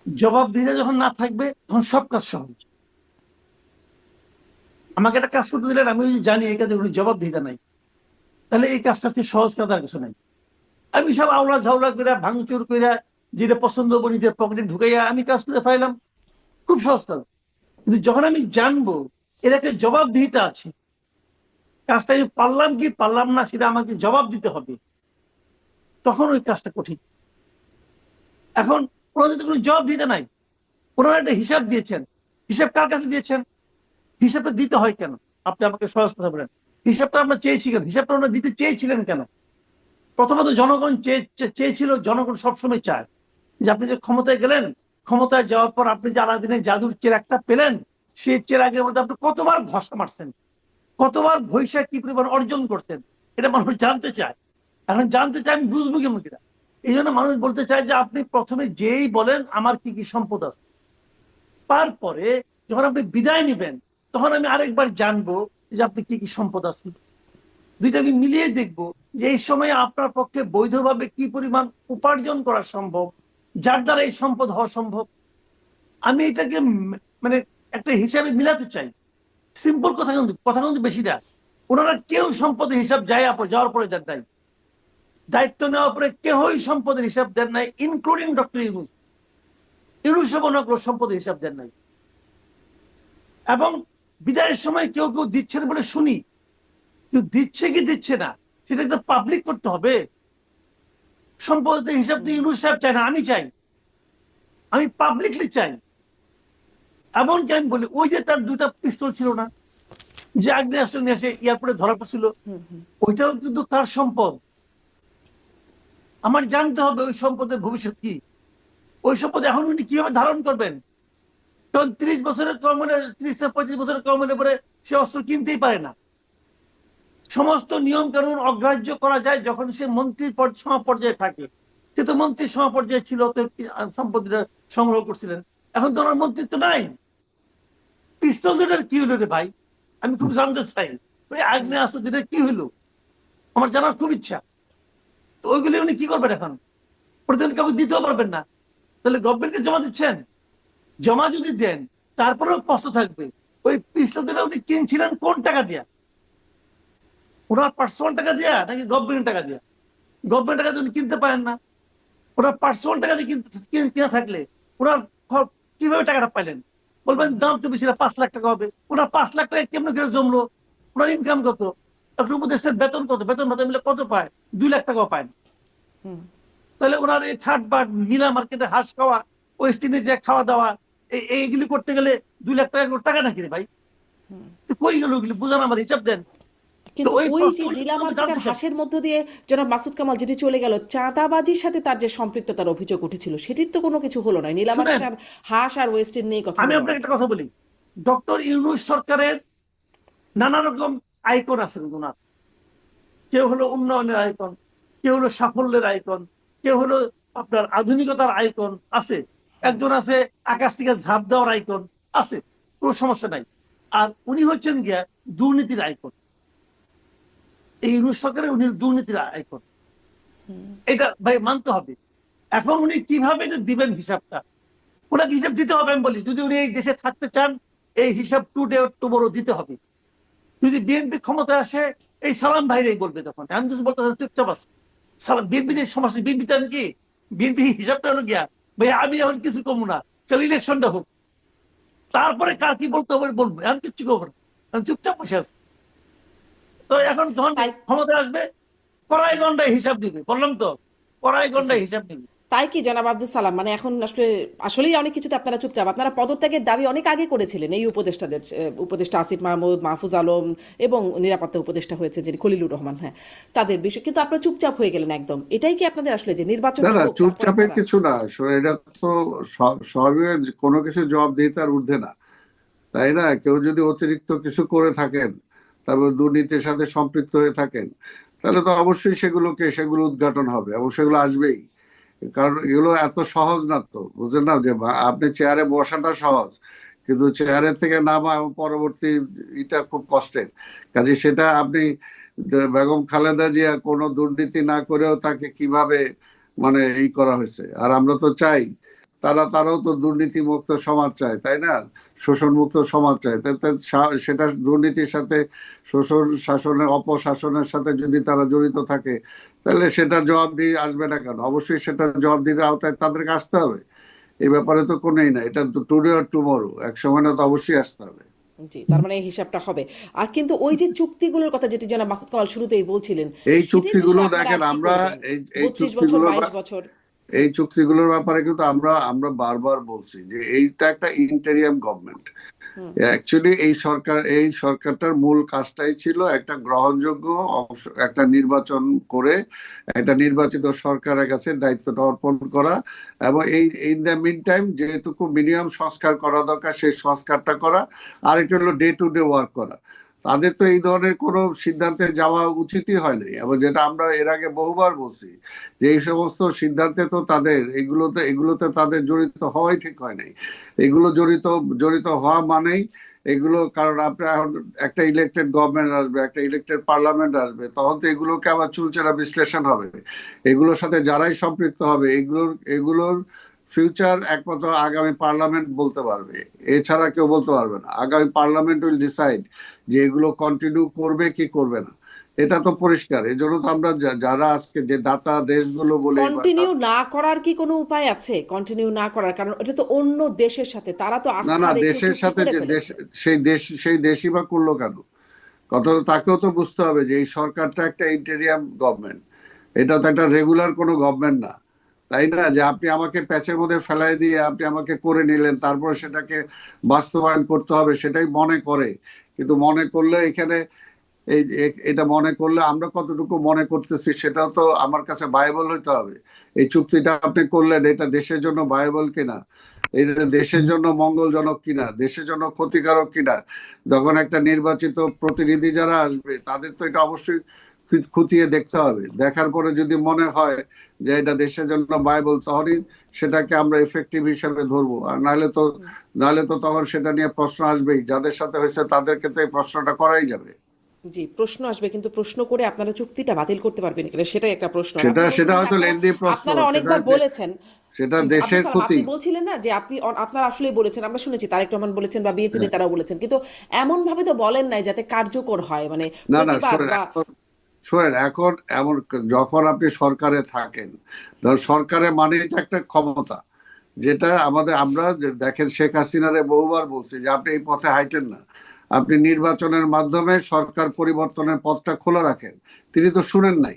জবাবদিহিতা যখন না থাকবে তখন সব কাজ সহজ। আমাকে একটা কাজ করতে দিলেন, আমি যদি জানি এই কাজে কোনো জবাবদিহিতা নাই, তাহলে এই কাজটা সহজ কাজ আর কিছু নাই। আমি সব আওলা ঝাউলা করে ভাঙচুর করে যেটা পছন্দ করি যে পকেটে ঢুকাইয়া আমি কাজ করে ফাইলাম, খুব সহজ কাজ। কিন্তু যখন আমি জানবো এর একটা জবাবদিহিতা আছে, কাজটা আমি পারলাম কি পারলাম না সেটা আমাকে জবাব দিতে হবে, তখন ওই কাজটা কঠিন। এখন ওনাদের তো কোনো জবাবদিহিতা নাই। ওনারা একটা হিসাব দিয়েছেন, হিসাব কার কাছে দিয়েছেন? হিসাবটা দিতে হয় কেন? আপনি আমাকে সহজ কথা বলেন, হিসাবটা আমরা চেয়েছি কেন? হিসাবটা ওনারা দিতে চেয়েছিলেন কেন? প্রথমত জনগণ চেয়েছিল, জনগণ সবসময় চায় যে আপনি যে ক্ষমতায় গেলেন, ক্ষমতায় যাওয়ার পর আপনি যে আলাদিনের জাদুর চেরাগটা পেলেন, সেই চেরাগের মধ্যে আপনি কতবার ঘষা মারছেন, কতবার ঘষা কি পরিমাণ অর্জন করছেন, এটা মানুষ জানতে চায়। এখন জানতে চায় আমি বুঝবো কেমন কিনা, এই জন্য মানুষ বলতে চায় যে আপনি প্রথমে যেই বলেন আমার কি কি সম্পদ আছে, তারপরে যখন আপনি বিদায় নিবেন তখন আমি আরেকবার জানবো যে আপনি কি কি সম্পদ আছে। দুইটা আমি মিলিয়ে দেখবো যে এই সময় আপনার পক্ষে বৈধভাবে কি পরিমাণ উপার্জন করা সম্ভব, যার দ্বারা এই সম্পদ হওয়া সম্ভব। আমি এটাকে মানে একটা হিসাবে মিলাতে চাই। সিম্পল কথা, কিন্তু কথা কিন্তু বেশি না। ওনারা কেউ সম্পদের হিসাব যাওয়ার পরে দেন নাই, দায়িত্ব নেওয়ার পরে কেউই সম্পদের হিসাব দেন নাই, ইনক্লুডিং ডক্টর ইউনূস। ইউনূসও সম্পদের হিসাব দেন নাই। এবং বিদায়ের সময় কেউ কেউ দিচ্ছেন বলে শুনি, কেউ দিচ্ছে কি দিচ্ছে না সেটা তো পাবলিক করতে হবে। সম্পদের হিসাব তো ইউনূস সাহেব চায় না, আমি চাই, আমি পাবলিকলি চাই। এমনকি আমি বলি ওই যে তার দুটা পিস্তল ছিল না, যে আগ্নেয়াস্ত্র নিয়ে এসে এয়ারপোর্টে ধরা পড়ছিল, ওইটাও কিন্তু তার সম্পদ। আমার জানতে হবে ওই সম্পদের ভবিষ্যৎ কি, ওই সম্পদ এখন উনি কিভাবে ধারণ করবেন। কারণ 30 বছরের কম হলে, 30 থেকে 35 বছরের কম হলে পরে সে অস্ত্র কিনতেই পারে না। সমস্ত নিয়ম কানুন অগ্রাহ্য করা যায় যখন সে মন্ত্রীর সমপর্যায়ে থাকে। সে তো মন্ত্রীর সমপর্যায়ে ছিল, তো সম্পত্তিটা সংগ্রহ করছিলেন। এখন তো ওনার মন্ত্রিত্ব নাই। পিস্তল দুটার কি হলো রে ভাই, আমি খুব জানতে চাই। ওই আগ্নেয়াস্ত্র দুটার কি হলো আমার জানার খুব ইচ্ছা। তো ওইগুলি উনি কি করবেন এখন? প্রতিদিন কাউকে দিতেও পারবেন না, তাহলে গভর্নমেন্টকে জমা দিচ্ছেন। জমা যদি দেন তারপরেও কষ্ট থাকবে। ওই পিস্তল দুটা উনি কিনছিলেন কোন টাকা দিয়া? ওনার পার্সোনাল টাকা দিয়া নাকি গভর্নমেন্ট টাকা দিয়া? গভর্নমেন্ট টাকা উনি কিনতে পারেন না। ওনার পার্সোনাল টাকা দিয়ে কিনা থাকলে ওনার কিভাবে টাকাটা পাইলেন? বলবেন দাম তো বেশি না, 5 লাখ টাকা হবে। ওনার 5 লাখ টাকা কেমন করে জমলো? ওনার ইনকাম কত? একটা উপদেষ্টার বেতন কত? বেতন ভাতা মিলে কত পায়? 2 লাখ টাকাও পায় না। তাহলে ওনার এই ঠাট বাট নীলা মার্কেটে হাঁস খাওয়া, ওয়েস্ট ইন্ডিজে খাওয়া দাওয়া, এইগুলি করতে গেলে 2 লাখ টাকা টাকা নাকি রে ভাই? কই গেল ওইগুলি? বুঝান, আমার হিসাব দেন। তো কিন্তু ওই ওই যে প্রশ্নগুলি নীলা আমি মার্কেটের জানতে চাই। হাঁসের মধ্য দিয়ে জনাব মাসুদ কামাল যেটি চলে গেল, চাঁদাবাজির সাথে তার যে সম্পৃক্ততার অভিযোগ উঠেছিল সেটির তো কোনো কিছু হলো না। নীলা শুনেন, মার্কেট আর হাঁস আর ওয়েস্টের নিয়ে কথা আমি বললাম। আপনাকে একটা কথা বলি। ডক্টর ইউনূস সরকারের নানা রকম আইকন আছে কিন্তু ওনার। কেউ হলো উন্নয়নের আইকন, কেউ হলো সাফল্যের আইকন, কেউ হলো আপনার আধুনিকতার আইকন আছে, একজন আছে আকাশ থেকে ঝাঁপ দেওয়ার আইকন আছে, কোনো সমস্যা নাই। আর উনি হচ্ছেন গিয়া দুর্নীতির আইকন। এই ইউনূস সরকারে উনি দুর্নীতির আইকন, এটা ভাই মানতে হবে। এখন উনি কিভাবে এটা দিবেন হিসাবটা, ওনাকে হিসাব দিতে হবে। আমি বলি যদি উনি এই দেশে থাকতে চান, এই হিসাব টুডে টুমোরো দিতে হবে। যদি বিএনপি ক্ষমতায় আসে, এই সালাম ভাইরাই বলবে তখন। আমি কিছু বলতে চুপচাপ আছে। সালাম বিএনপি সমস্যা, বিএনপি চান কি? বিএনপি হিসাবটা হলো গিয়া ভাই আমি এখন কিছু কমবো না, চল ইলেকশনটা হোক, তারপরে কার কি বলতে হবে বলবো। আমি কিচ্ছু করবো না, আমি চুপচাপ বসে আছি। তো এখন যখন তাই ক্ষমতায় আসবে, কড়াই গন্ডায় হিসাব দিবে, বললাম তো, কড়াই জি, গন্ডায় হিসাব দিবে। তাই কি জনাব আব্দুল সালাম, মানে এখন আসলে আসলেই অনেক কিছুতে আপনারা চুপচাপ। আপনারা পদত্যাগের দাবি অনেক আগে করেছিলেন এই উপদেষ্টাদের, উপদেষ্টা আসিফ মাহমুদ, মাহফুজ আলম এবং নিরাপত্তা উপদেষ্টা হয়েছে যিনি খলিলুর রহমান, হ্যাঁ, তাদের বিষয়, কিন্তু আপনারা চুপচাপ হয়ে গেলেন একদম। এটাই কি আপনাদের আসলে যে না নির্বাচনটা না, হোক তারপরে চুপচাপের করা? কিছু না আসলে। এটা তো সবই কোনো কিছু জবাব দিতে আর ঊর্ধ্বে না, তাই না? কেউ যদি অতিরিক্ত কিছু করে থাকেন, তারপর দুর্নীতির সাথে সম্পৃক্ত হয়ে থাকেন, তাহলে তো অবশ্যই সেগুলো উদ্ঘাটন হবে এবং সেগুলো আসবেই। কারণ এগুলো এত সহজ না, তো বুঝলেন না যে আপনি চেয়ারে বসাটা সহজ, কিন্তু চেয়ারে থেকে নামা এবং পরবর্তী এটা খুব কষ্টের। কাজে সেটা আপনি বেগম খালেদা জিয়া কোনো দুর্নীতি না করেও তাকে কিভাবে মানে করা হয়েছে। আর আমরা তো চাই তারাও তো দুর্নীতিমুক্ত সমাজ চায়, তাই না? শোষণমুক্ত সমাজ চায়। সেটা দুর্নীতির সাথে, শোষণ শাসনের অপশাসনের সাথে যদি তারা জড়িত থাকে, তাহলে সেটা জবাবদিহি আসবে না কেন? অবশ্যই সেটা জবাবদিহির আওতায় তাদেরকে আসতে হবে। এই ব্যাপারে তো কোনোই না, এটা তো টুডে অর টুমরো, এক সময় না তো অবশ্যই আসতে হবে। জি, তার মানে এই হিসাবটা হবে। আর কিন্তু ওই যে চুক্তিগুলোর কথা যেটি জনাব মাসুদ কামাল শুরুতেই বলছিলেন, এই সেটির চুক্তিগুলো বিষয়ে আপনারা দেখেন, আর কি আমরা করবেন? এই ৩২ বছর, চুক্তিগুলোর ২২ বছর। এই চুক্তিগুলোর ব্যাপারে কিন্তু আমরা বারবার বলছি যে এইটা একটা ইন্টেরিয়াম গভর্নমেন্ট। হুম, অ্যাকচুয়ালি এই সরকারটার মূল কাজটাই ছিল একটা গ্রহণযোগ্য একটা নির্বাচন করে একটা নির্বাচিত সরকারের কাছে দায়িত্বটা অর্পণ করা, এবং ইন দ্য মিন টাইম যেটুকু মিনিমাম সংস্কার করা দরকার সেই সংস্কারটা করা, আর এটা হলো ডে টু ডে ওয়ার্ক করা। তাদের তো এই ধরনের কোনো সিদ্ধান্তে যাওয়া উচিতই হয় নাই, এবং যেটা আমরা এর আগে বহুবার বলছি যে এই সমস্ত সিদ্ধান্তে তো তাদের এগুলোতে তাদের জড়িত হওয়াই ঠিক হয় নাই। এগুলো জড়িত হওয়া মানেই এগুলো, কারণ আপনার এখন একটা ইলেকটেড গভর্নমেন্ট আসবে, একটা ইলেকটেড পার্লামেন্ট আসবে, তখন তো এগুলোকে আবার চুলচেরা বিশ্লেষণ হবে। এগুলোর সাথে যারাই সম্পৃক্ত হবে এগুলোর ফিউচার একমাত্র আগামী পার্লামেন্ট বলতে পারবে, এছাড়া কেউ বলতে পারবে না। আগামী পার্লামেন্ট উইল ডিসাইড যে এগুলো কন্টিনিউ করবে কি করবে না, এটা তো পরিষ্কার। এই জন্য তো আমরা যারা আজকে যে দাতা দেশগুলো বলি কন্টিনিউ না করার কি কোনো উপায় আছে? কন্টিনিউ না করার, কারণ এটা তো অন্য দেশের সাথে, তারা তো না আস্থা রেখে দেশের চুক্তি সাথে করে যে ফেলেছে। সেই দেশই বা করলো কেন? কথা তো তাকেও তো বুঝতে হবে যে এই সরকারটা একটা ইন্টেরিয়াম গভর্নমেন্ট, এটা তো একটা রেগুলার কোনো গভর্নমেন্ট না, তাই না? যে আপনি আমাকে প্যাচের মধ্যে ফেলাই দিয়ে আপনি আমাকে করে নিলেন, তারপর সেটাকে বাস্তবায়ন করতে হবে সেটাই মনে করে। কিন্তু মনে করলে এখানে এটা মনে করলে আমরা কতটুকু মনে করতেছি সেটাও তো আমার কাছে ভায়াবল হইতে হবে। এই চুক্তিটা আপনি করলেন, এটা দেশের জন্য ভায়াবল কিনা, এটা দেশের জন্য মঙ্গলজনক কিনা, দেশের জন্য ক্ষতিকারক কিনা। যখন একটা নির্বাচিত প্রতিনিধি যারা আসবে তাদের তো এটা অবশ্যই খুঁটিয়ে দেখতে হবে। দেখার পরে যদি মনে হয় যে এটা দেশের জন্য ভায়াবল, তখনই সেটাকে আমরা এফেক্টিভ হিসেবে ধরবো। আর নাহলে তো তখন সেটা নিয়ে প্রশ্ন আসবেই, যাদের সাথে হয়েছে তাদেরকে তো এই প্রশ্নটা করাই যাবে। জি, প্রশ্ন আসবে, কিন্তু প্রশ্ন করে আপনারা চুক্তিটা বাতিল করতে পারবেন কিনা সেটাই একটা প্রশ্ন। আর সেটা আপনি সেটা বলছিলেন যে হয়তো লেন্দি প্রশ্ন, আপনারা অনেকবার বলেছেন। সেটা আব্দুল দেশের সালাম, ক্ষতি। আপনি বলছিলেন না যে আপনারা আসলেই বলেছেন, আমরা শুনেছি তারেক রহমান বলেছেন বা বিএনপি নেতারাও বলেছেন, কিন্তু এমন ভাবে তো বলেন নাই যাতে কার্যকর হয়, মানে না প্রতিবাদ বা এখন এমন, যখন আপনি সরকারে থাকেন, ধর সরকারে মানেই তো একটা ক্ষমতা, যেটা আমরা দেখেন শেখ হাসিনারে বহুবার বলছি যে আপনি এই পথে হাইটেন না, আপনি নির্বাচনের মাধ্যমে সরকার পরিবর্তনের পথটা খোলা রাখেন। তিনি তো শুনেন নাই।